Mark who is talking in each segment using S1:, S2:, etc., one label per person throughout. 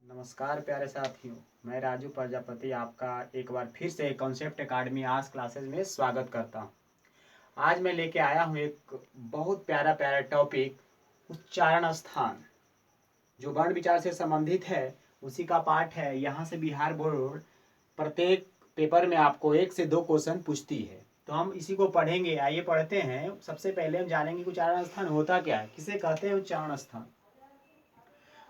S1: नमस्कार प्यारे साथियों, मैं राजू प्रजापति आपका एक बार फिर से कॉन्सेप्ट एकेडमी आज क्लासेस में स्वागत करता हूं। आज मैं लेके आया हूं एक बहुत प्यारा प्यारा टॉपिक, उच्चारण स्थान, जो वर्ण विचार से संबंधित है। उसी का पाठ है। यहाँ से बिहार बोर्ड प्रत्येक पेपर में आपको 1 से 2 क्वेश्चन पूछती है, तो हम इसी को पढ़ेंगे। आइए पढ़ते हैं। सबसे पहले हम जानेंगे कि उच्चारण स्थान होता क्या है, किसे कहते हैं उच्चारण स्थान।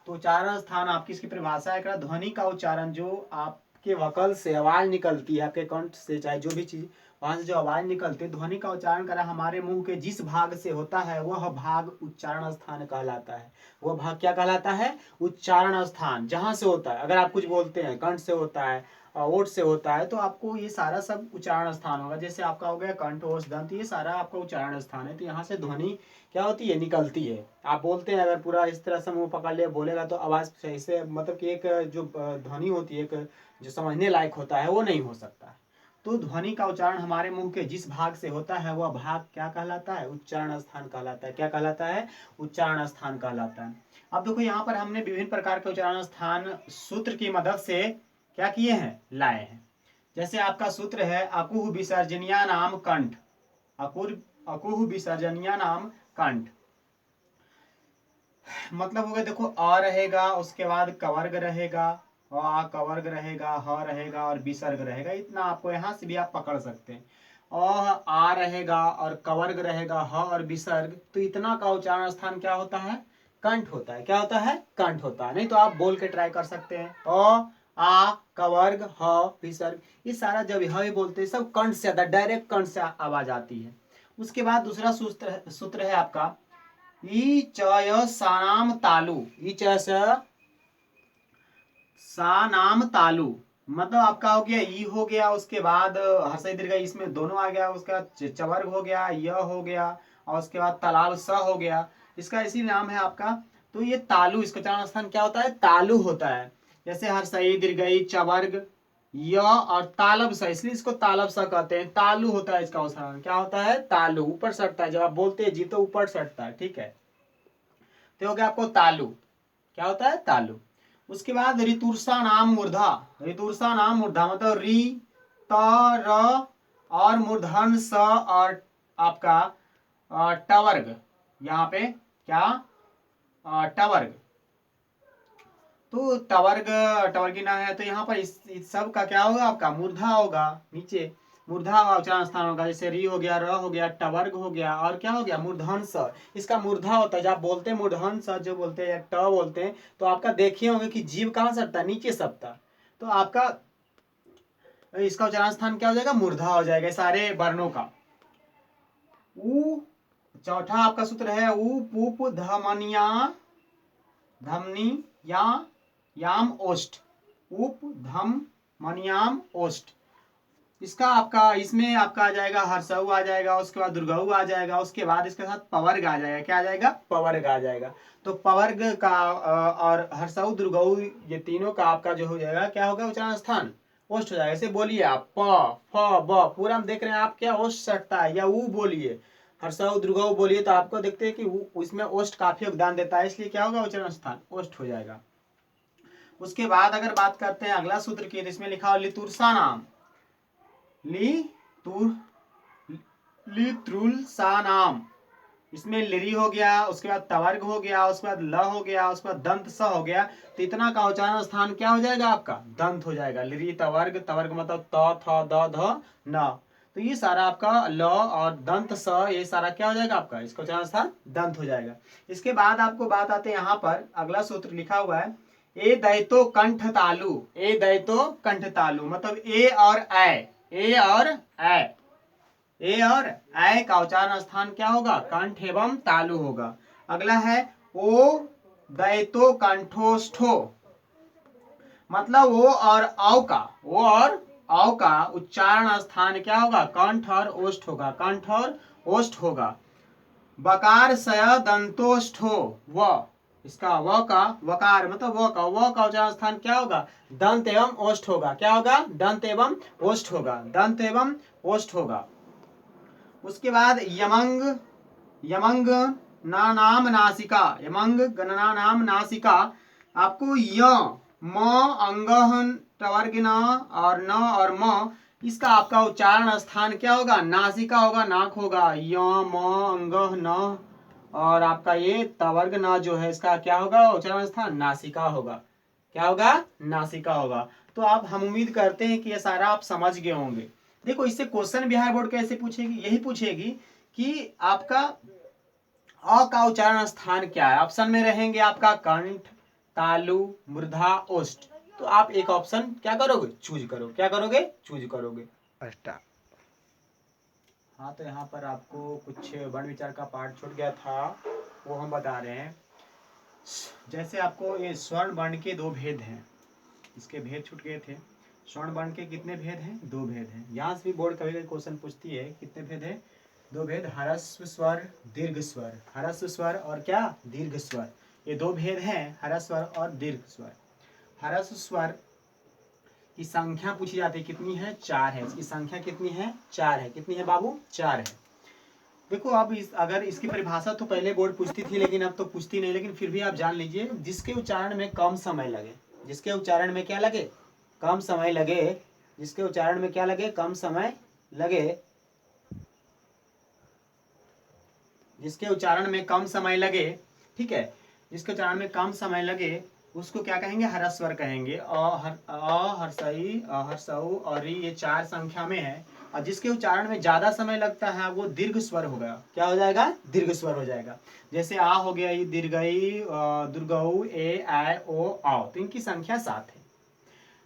S1: तो उच्चारण स्थान आपकी इसकी परिभाषा है, ध्वनि का उच्चारण जो आपके वकल से आवाज निकलती है, आपके कंठ से, चाहे जो भी चीज वहां से जो आवाज निकलती है, ध्वनि का उच्चारण करा हमारे मुंह के जिस भाग से होता है वह भाग उच्चारण स्थान कहलाता है। वह भाग क्या कहलाता है? उच्चारण स्थान। जहां से होता है, अगर आप कुछ बोलते हैं कंठ से होता है, ओठ से होता है, तो आपको ये सारा सब उच्चारण स्थान होगा। जैसे आपका हो गया कंठ, ओठ, दंत, ये सारा आपका उच्चारण स्थान है। तो यहाँ से ध्वनि क्या होती है? निकलती है। आप बोलते हैं, अगर पूरा इस तरह से मुंह पकड़ लिया बोलेगा तो आवाज सही से, मतलब कि एक जो ध्वनि होती है, एक जो समझने लायक होता है, वो नहीं हो सकता है। तो ध्वनि का उच्चारण हमारे मुंह के जिस भाग से होता है वह भाग क्या कहलाता है? उच्चारण स्थान कहलाता है। क्या कहलाता है? उच्चारण स्थान कहलाता है। अब देखो, यहाँ पर हमने विभिन्न प्रकार के उच्चारण स्थान सूत्र की मदद से क्या किए हैं? लाए हैं। जैसे आपका सूत्र है अकुह विसर्जनिया नाम कंठ। अकुह विसर्जनिया नाम कंठ, मतलब हो गया, देखो अ रहेगा, उसके बाद कवर्ग रहेगा, आ कवर्ग रहेगा, ह रहेगा और विसर्ग रहेगा। इतना आपको यहाँ से भी आप पकड़ सकते हैं। आ रहेगा और कवर्ग रहेगा, ह और विसर्ग, तो इतना का उच्चारण स्थान क्या होता है? कंठ होता है। क्या होता है? कंठ होता है। नहीं तो आप बोल के ट्राई कर सकते हैं। आ कवर्ग, ह विसर्ग, ये सारा जब ह बोलते हैं सब कंठ से आता है, डायरेक्ट कंठ से आवाज आती है। उसके बाद दूसरा सूत्र है आपका ई चय सानाम तालु। ई चय सानाम तालु, मतलब आपका हो गया ई हो गया, उसके बाद हर्षई दीर्घ इसमें दोनों आ गया, उसके बाद चवर्ग हो गया, य हो गया, और उसके बाद तालाब स हो गया। इसका इसी नाम है आपका। तो ये तालु, इसका उच्चारण स्थान क्या होता है? तालु होता है। जैसे हर्षई दीर्घई चवर्ग य और तालब स, इसलिए इसको तालब सा कहते हैं। तालु होता है इसका उच्चारण। क्या होता है? तालु, ऊपर सटता है। जब आप बोलते हैं जी तो ऊपर सटता है। ठीक है, तो हो गया आपको तालु। क्या होता है? तालु। उसके बाद ऋतुर्षा नाम मूर्धा। ऋतुर्षा नाम मूर्धा मतलब री, त, र और मूर्धन स और आपका टवर्ग, यहाँ पे क्या टवर्ग, तो टवर्ग टवर्गिना है। तो यहाँ पर इस सब का क्या होगा? आपका मूर्धा होगा। नीचे मूर्धा का उच्चारण स्थान होगा। जैसे री हो गया, र हो गया, टवर्ग हो गया, और क्या हो गया? मूर्धन स। इसका मूर्धा होता है। जब आप बोलते हैं मूर्धन स जो बोलते हैं या ट बोलते हैं, तो आपका देखे होंगे कि जीभ कहाँ सटता है? नीचे सटता है। तो आपका इसका उच्चारण स्थान क्या हो जाएगा? मूर्धा हो जाएगा सारे वर्णों का। ऊ, चौथा आपका सूत्र है ऊ पुप धमनिया, धमनी या याम ओष्ठ। उप धम मनियाम ओष्ठ, इसका आपका, इसमें आपका आ जाएगा हर्षऊ आ जाएगा, उसके बाद दुर्गऊ आ जाएगा, उसके बाद इसके साथ पवर्ग आ जाएगा। क्या आ जाएगा? पवर्ग आ जाएगा। तो पवर्ग का और हर्षऊ दुर्गऊ, ये तीनों का आपका जो हो जाएगा, क्या होगा? उच्चारण स्थान ओष्ठ हो जाएगा। ऐसे बोलिए आप प फ ब, पूरा हम देख रहे हैं आप क्या ओष्ठ सटता है, या ऊ बोलिए, हर्षऊ दुर्गऊ बोलिए, तो आपको देखते हैं कि उसमें ओष्ठ काफी योगदान देता है, इसलिए क्या होगा? उच्चारण स्थान ओष्ठ हो जाएगा। उसके बाद अगर बात करते हैं अगला सूत्र की, तो इसमें लिखा हो लितुर्षा नाम, लित्रुलसा नाम, इसमें लिरी हो गया, उसके बाद तवर्ग हो गया, उसके बाद ल हो गया, उसके बाद दंत स हो गया। तो इतना का उच्चारण स्थान क्या हो जाएगा? आपका दंत हो जाएगा। लिरी तवर्ग, तवर्ग मतलब त थ द ध न, तो ये सारा आपका ल और दंत स, ये सारा क्या हो जाएगा? आपका इसका उच्चारण स्थान दंत हो जाएगा। इसके बाद आपको बात आते हैं यहाँ पर, अगला सूत्र लिखा हुआ है ए दैतो कंठ तालु। ए दैतो कंठ तालु मतलब ए और ऐ, ए और ऐ, ए और ऐ का उच्चारण स्थान क्या होगा? कंठ एवं तालु होगा। अगला है ओ दैतो कंठोष्ठो, मतलब ओ और औ का, ओ और औ का उच्चारण स्थान क्या होगा? कंठ और ओष्ठ होगा। कंठ और ओष्ठ होगा। बकार सय दंतोष्ठो व, इसका व का वकार मतलब व का उच्चारण स्थान क्या होगा? दंत एवं ओष्ठ होगा। क्या होगा? दंत एवं ओष्ठ होगा। दंत एवं ओष्ठ होगा। उसके बाद यमंग, यमंग ना नाम नासिका, यमंग गणना नाम नासिका, आपको य म अंगहन टवर्ग न और न और म, इसका आपका उच्चारण स्थान क्या होगा? नासिका होगा, नाक होगा। य म अंगह न और आपका ये तवर्ग न जो है इसका क्या होगा उच्चारण स्थान? नासिका होगा। क्या होगा? नासिका होगा। तो आप हम उम्मीद करते हैं कि ये सारा आप समझ गए होंगे। देखो इससे क्वेश्चन बिहार बोर्ड कैसे पूछेगी? यही पूछेगी कि आपका अ का उच्चारण स्थान क्या है। ऑप्शन में रहेंगे आपका कंठ, तालु, मूर्धा, ओष्ठ। तो आप एक ऑप्शन क्या करोगे? चूज करो। क्या करोगे? चूज करोगे। हाँ, तो यहाँ पर आपको कुछ वर्ण विचार का पार्ट छूट गया था, वो हम बता रहे हैं। जैसे आपको ये स्वर्ण वर्ण के दो भेद हैं, इसके भेद छूट गए थे। स्वर्ण वर्ण के कितने भेद हैं? दो भेद हैं। यहाँ से भी बोर्ड कभी कभी क्वेश्चन पूछती है कितने भेद है? दो भेद, ह्रस्व स्वर, दीर्घ स्वर। ह्रस्व स्वर और क्या? दीर्घ स्वर। ये दो भेद हैं, ह्रस्व स्वर और दीर्घ स्वर। ह्रस्व स्वर की संख्या पूछी जाती है, कितनी है? 4 है। इसकी संख्या कितनी है? 4 है। कितनी है बाबू? 4 है। देखो अब अगर इसकी परिभाषा तो पहले बोर्ड पूछती थी, लेकिन अब तो पूछती नहीं, लेकिन फिर भी आप जान लीजिए, जिसके उच्चारण में कम समय लगे, जिसके उच्चारण में क्या लगे? कम समय लगे। जिसके उच्चारण में क्या लगे? कम समय लगे। जिसके उच्चारण में कम समय लगे, ठीक है, जिसके उच्चारण में कम समय लगे उसको क्या कहेंगे? ह्रस्व स्वर कहेंगे। हर्षई, हर्षऊ और ये 4 संख्या में है। और जिसके उच्चारण में ज्यादा समय लगता है वो दीर्घ स्वर होगा। क्या हो जाएगा? दीर्घ स्वर हो जाएगा। जैसे आ हो गया, ये दीर्घई, दुर्गऊ, ए, ऐ, ओ, औ। तो इनकी संख्या 7 है।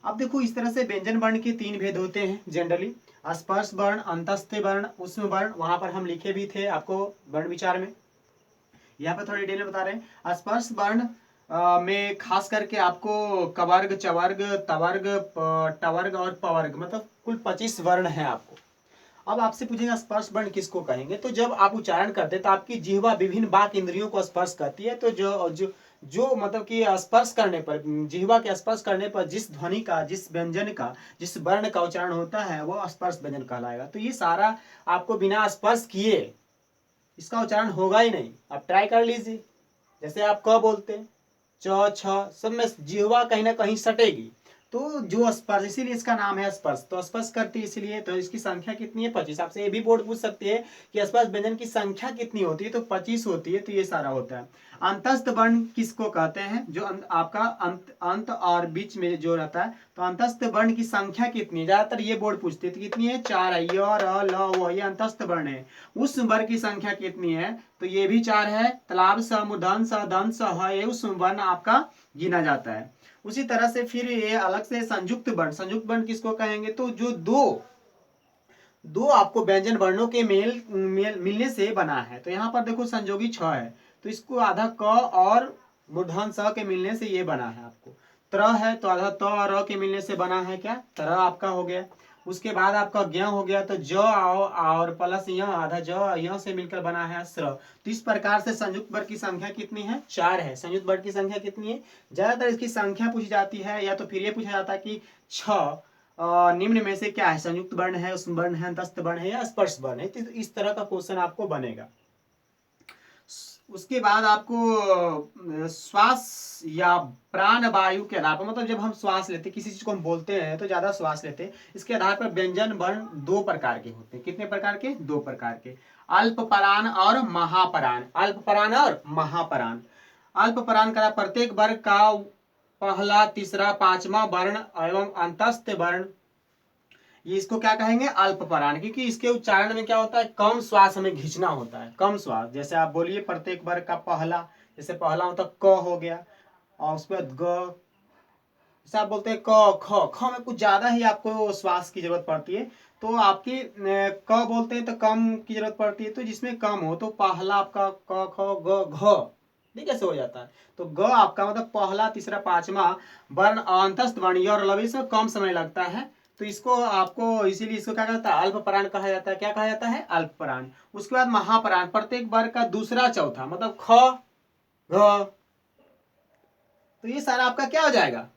S1: अब देखो इस तरह से व्यंजन वर्ण के 3 भेद होते हैं जनरली। स्पर्श वर्ण, अंतस्थ वर्ण, ऊष्म वर्ण। वहां पर हम लिखे भी थे आपको वर्ण विचार में। यहाँ पे थोड़ा डिटेल में बता रहे हैं। स्पर्श वर्ण में खास करके आपको कवर्ग, चवर्ग, तवर्ग, टवर्ग और पवर्ग, मतलब कुल 25 वर्ण है आपको। अब आपसे पूछेगा स्पर्श वर्ण किसको कहेंगे? तो जब आप उच्चारण करते हैं तो आपकी जिह्वा विभिन्न बाक इंद्रियों को स्पर्श करती है। तो जो मतलब कि स्पर्श करने पर, जिह्वा के स्पर्श करने पर जिस ध्वनि का, जिस व्यंजन का, जिस वर्ण का उच्चारण होता है वो स्पर्श व्यंजन कहलाएगा। तो ये सारा आपको बिना स्पर्श किए इसका उच्चारण होगा ही नहीं। आप ट्राई कर लीजिए। जैसे आप क बोलते हैं, च, छ, सब में जिह्वा कहीं ना कहीं सटेगी। तो जो स्पर्श, इसीलिए इसका नाम है स्पर्श। तो स्पर्श करती है इसलिए। तो इसकी संख्या कितनी है? 25। आपसे ये भी बोर्ड पूछ सकती है कि स्पर्श व्यंजन की संख्या कितनी होती है? तो 25 होती है। तो ये सारा होता है। अंतस्थ वर्ण किसको कहते हैं? जो आपका अंत और बीच में जो रहता है। तो अंतस्थ वर्ण की संख्या कितनी है? ज्यादातर ये बोर्ड पूछती है। तो कितनी है? 4 है। य, र, ल, व, ये अंतस्थ वर्ण है। उस वर्ण की संख्या कितनी है? तो ये भी 4 है। तालाब, स, मूर्धन, स, दंत, स, ह, ये उस वर्ण आपका गिना जाता है। उसी तरह से फिर ये अलग से संयुक्त वर्ण। संयुक्त वर्ण किसको कहेंगे? तो जो दो आपको व्यंजन वर्णों के मिलने से बना है। तो यहाँ पर देखो संयोगी 6 है। तो इसको आधा क और मूर्धन स के मिलने से ये बना है आपको। त्र है तो आधा त और र के मिलने से बना है क्या? त्र आपका हो गया। उसके बाद आपका ज्ञ हो गया। तो ज और प्लस य, आधा ज य से मिलकर बना है स्र। तो इस प्रकार से संयुक्त वर्ग की संख्या कितनी है? 4 है। संयुक्त वर्ग की संख्या कितनी है? ज्यादातर इसकी संख्या पूछी जाती है, या तो फिर ये पूछा जाता है कि 6 निम्न में से क्या है? संयुक्त वर्ण है, उष्म वर्ण है, अंतस्थ वर्ण है, या स्पर्श वर्ण है? तो इस तरह का क्वेश्चन आपको बनेगा। उसके बाद आपको श्वास या प्राण वायु के आधार पर, मतलब जब हम श्वास लेते, किसी चीज को हम बोलते हैं तो ज्यादा श्वास लेते हैं, इसके आधार पर व्यंजन वर्ण 2 प्रकार के होते हैं। कितने प्रकार के? 2 प्रकार के। अल्पपराण और महापराण। अल्पपराण और महापराण। अल्पपराण का प्रत्येक वर्ग का पहला, तीसरा, पांचवा वर्ण एवं अंतस्थ वर्ण, ये इसको क्या कहेंगे? अल्पपराण। क्योंकि इसके उच्चारण में क्या होता है? कम श्वास हमें खींचना होता है, कम श्वास। जैसे आप बोलिए प्रत्येक वर्ग का पहला, जैसे पहला मतलब क हो गया, और उसके बाद ग, जैसे आप बोलते हैं क, ख, ख में कुछ ज्यादा ही आपको श्वास की जरूरत पड़ती है। तो आपकी क बोलते हैं तो कम की जरूरत पड़ती है। तो जिसमें कम हो तो पहला आपका क, ख, ग, घ, ठीक कैसे हो जाता है? तो ग आपका मतलब पहला, तीसरा, पांचवा वर्ण अंतस्थ वर्ण और लवि से कम समय लगता है। तो इसको आपको, इसीलिए इसको क्या कहता है? अल्पपराण कहा जाता है। क्या कहा जाता है? अल्पपराण। उसके बाद महापराण, प्रत्येक वर्ग का दूसरा, चौथा, मतलब ख, घ। तो ये सारा आपका क्या हो जाएगा?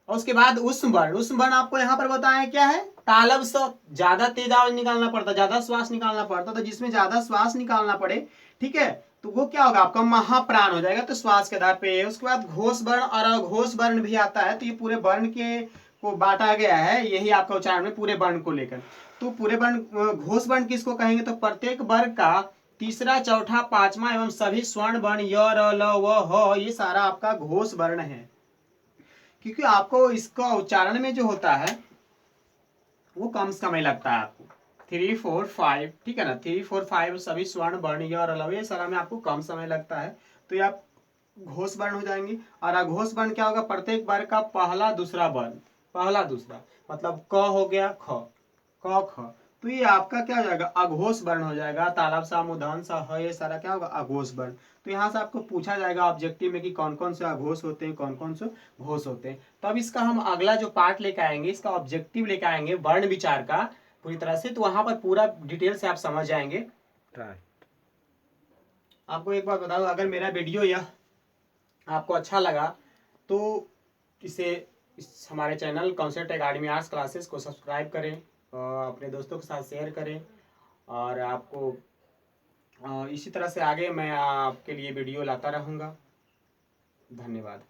S1: और उसके बाद उष्म वर्ण। उष्म वर्ण आपको यहाँ पर बताया क्या है? तालब से ज्यादा तेज आवाज निकालना पड़ता, ज्यादा श्वास निकालना पड़ता। तो जिसमें ज्यादा श्वास निकालना पड़े, ठीक है, तो वो क्या होगा आपका महाप्राण हो जाएगा, तो श्वास के आधार पे। उसके बाद घोष वर्ण और अघोष वर्ण भी आता है, तो ये पूरे वर्ण के को बांटा गया है, यही आपका उच्चारण में पूरे वर्ण को लेकर। तो पूरे वर्ण घोष वर्ण किसको कहेंगे, तो प्रत्येक वर्ग का तीसरा चौथा पांचवा एवं सभी स्वर्ण वर्ण य र ल व ह, ये सारा आपका घोष वर्ण है। क्योंकि आपको इसका उच्चारण में जो होता है वो कम समय लगता है आपको, 3 4 5, ठीक है ना, 3 4 5 सभी स्वर्ण वर्ण य र ल, ये सारा में आपको कम समय लगता है, तो ये आप घोष वर्ण हो जाएंगे। और अघोष वर्ण क्या होगा, प्रत्येक वर्ग का पहला दूसरा वर्ण, पहला दूसरा मतलब क हो गया, ख, क ख, तो ये आपका क्या हो जाएगा, अघोष वर्ण हो जाएगा। तालाब सा मुदान सा ह, ये सारा क्या होगा, अघोष वर्ण। तो यहाँ से आपको पूछा जाएगा ऑब्जेक्टिव में कि कौन कौन से अघोष होते हैं, कौन कौन से घोष होते हैं। तो अब इसका हम अगला जो पार्ट लेके आएंगे, इसका ऑब्जेक्टिव लेके आएंगे वर्ण विचार का पूरी तरह से, तो वहां पर पूरा डिटेल से आप समझ जाएंगे। आपको एक बात बता दूं, अगर मेरा वीडियो यह आपको अच्छा लगा तो इस हमारे channel concept academy arts classes को सब्सक्राइब करें, अपने दोस्तों के साथ शेयर करें, और आपको इसी तरह से आगे मैं आपके लिए वीडियो लाता रहूँगा। धन्यवाद।